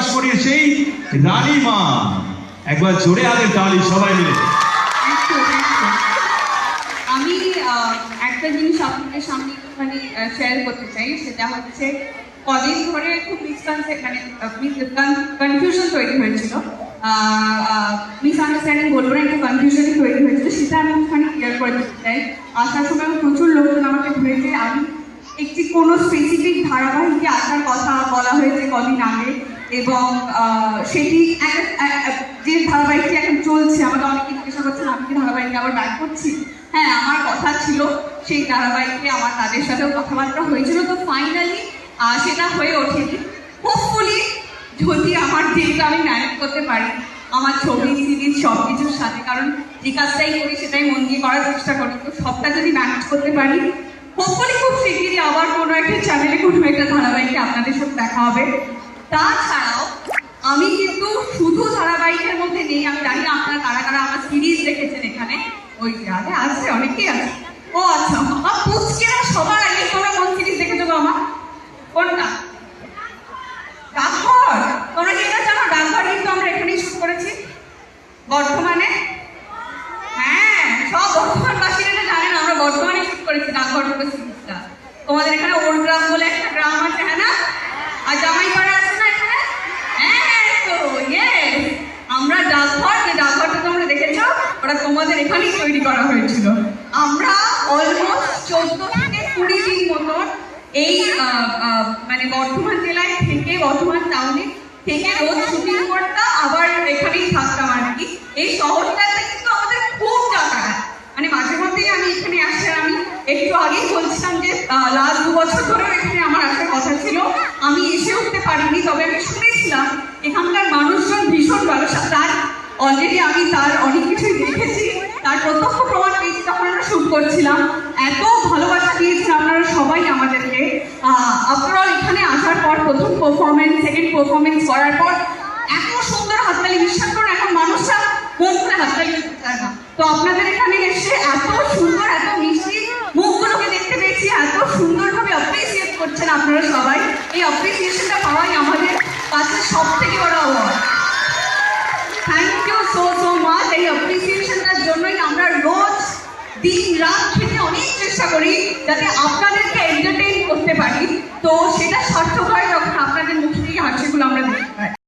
প্রকাশ করিয়ে সেই রানীমা। একবার জোরে হাতের তালি সবাই মিলে। আমি একটা জিনিস আপনাদের সামনে একটুখানি শেয়ার করতে চাই, সেটা হচ্ছে কদিন ধরে খুব কনফিউশন তৈরি হয়েছিল, মিসআন্ডারস্ট্যান্ডিং বলবো না, একটু কনফিউশনই তৈরি হয়েছিল, সেটা আমি একটুখানি ক্লিয়ার করে দিতে চাই। আসার সময় প্রচুর লোকজন আমাকে ধরেছে আমি একটি কোনো স্পেসিফিক ধারাবাহিকে আসার কথা বলা হয়েছে কদিন আগে, এবং সেটি যে ধারাবাহিকটি এখন চলছে আমাকে অনেকে জিজ্ঞাসা করছেন আমি কি ধারাবাহিকে আবার ব্যাক করছি। হ্যাঁ, আমার কথা ছিল সেই ধারাবাহিকে, আমার তাদের সাথেও কথাবার্তা হয়েছিল, তো ফাইনালি সেটা হয়ে ওঠেনি। হোপফুলি যদি আমার ডেটটা আমি ম্যানেজ করতে পারি আমার ছবি সিরিজ সব কিছুর সাথে, কারণ যে কাজটাই করি সেটাই মন দিয়ে করার চেষ্টা করি, তো সবটা যদি ম্যানেজ করতে পারি হোপফুলি খুব শিগগিরই আবার কোনো একটা চ্যানেলে কোনো একটা ধারাবাহিকে আপনাদের সাথে দেখা হবে। তাছাড়াও আমি কিন্তু শুধু ধারাবাহিকের মধ্যে নেই, আমি জানি না আপনারা কারা কারা আমার সিরিজ দেখেছেন এখানে, ওই আগে আছে অনেকেই আছে। ও আচ্ছা, পুচকেরা সবার আগে তোমরা কোন সিরিজ দেখেছো গো? আমার কোনটা? ডাকঘর। তোমরা কি এটা জানো? ডাকঘর কিন্তু আমরা এখানেই শুট করেছি বর্ধমানে। হ্যাঁ, সব বর্ধমানবাসীরা এটা জানে না, আমরা বর্ধমানে শুট করেছি ডাকঘর সিরিজটা। তোমাদের এখানে ওর গ্রাম বলে একটা গ্রাম আছে, হ্যাঁ না? আর জামাইপাড়া আছে না এখানে? হ্যাঁ, তো ইয়েস, আমরা ডাকঘর, যে ডাকঘরটা তোমরা দেখেছো ওটা তোমাদের এখানেই তৈরি করা হয়েছিল। আমরা অলমোস্ট 14 থেকে 20 দিন মতন এই মানে বর্ধমান জেলায় থেকে, বর্ধমান টাউনে থেকে রোজ শুটিং করতাম, আবার এখানেই থাকতাম আর কি। এই শহরটাতে কিন্তু আমাদের খুব যাতায়াত, মানে মাঝে মধ্যেই আমি এখানে আসি। আমি একটু আগেই বলছিলাম যে লাস্ট 2 বছর ধরে এখানে আমার আসার কথা ছিল, আমি এসে উঠতে পারিনি, তবে আমি শুনেছিলাম এখানকার মানুষজন ভীষণ ভালো। তার অলরেডি আমি তার অনেক কিছুই দেখেছি, তার প্রত্যক্ষ প্রমাণ পেয়েছি যখন আমরা শুট করছিলাম। এত ভালোবাসা দিয়েছেন আপনারা সবাই আমাদেরকে। আপনারা এখানে আসার পর প্রথম পারফরমেন্স, সেকেন্ড পারফরমেন্স করার পর এত সুন্দর হাততালি, বিশ্বাস করুন এখন মানুষরা মন করে হাততালি দিতে চায় না, তো আপনাদের এখানে এসে এত সুন্দর, এত মিষ্টি মুখগুলোকে দেখতে পেয়েছি, এত সুন্দরভাবে অ্যাপ্রিসিয়েট করছেন আপনারা সবাই। এই অ্যাপ্রিসিয়েশনটা পাওয়াই আমাদের কাছে সব থেকে বড় award. Thank you so much. এই অ্যাপ্রিসিয়েশনটার জন্যই আমরা রোজ দিন রাত খেতে অনেক চেষ্টা করি যাতে আপনাদেরকে এন্টারটেইন করতে পারি, তো সেটা সার্থক হয় যখন আপনাদের মুখ থেকে হাসিগুলো আমরা দেখতে পাই।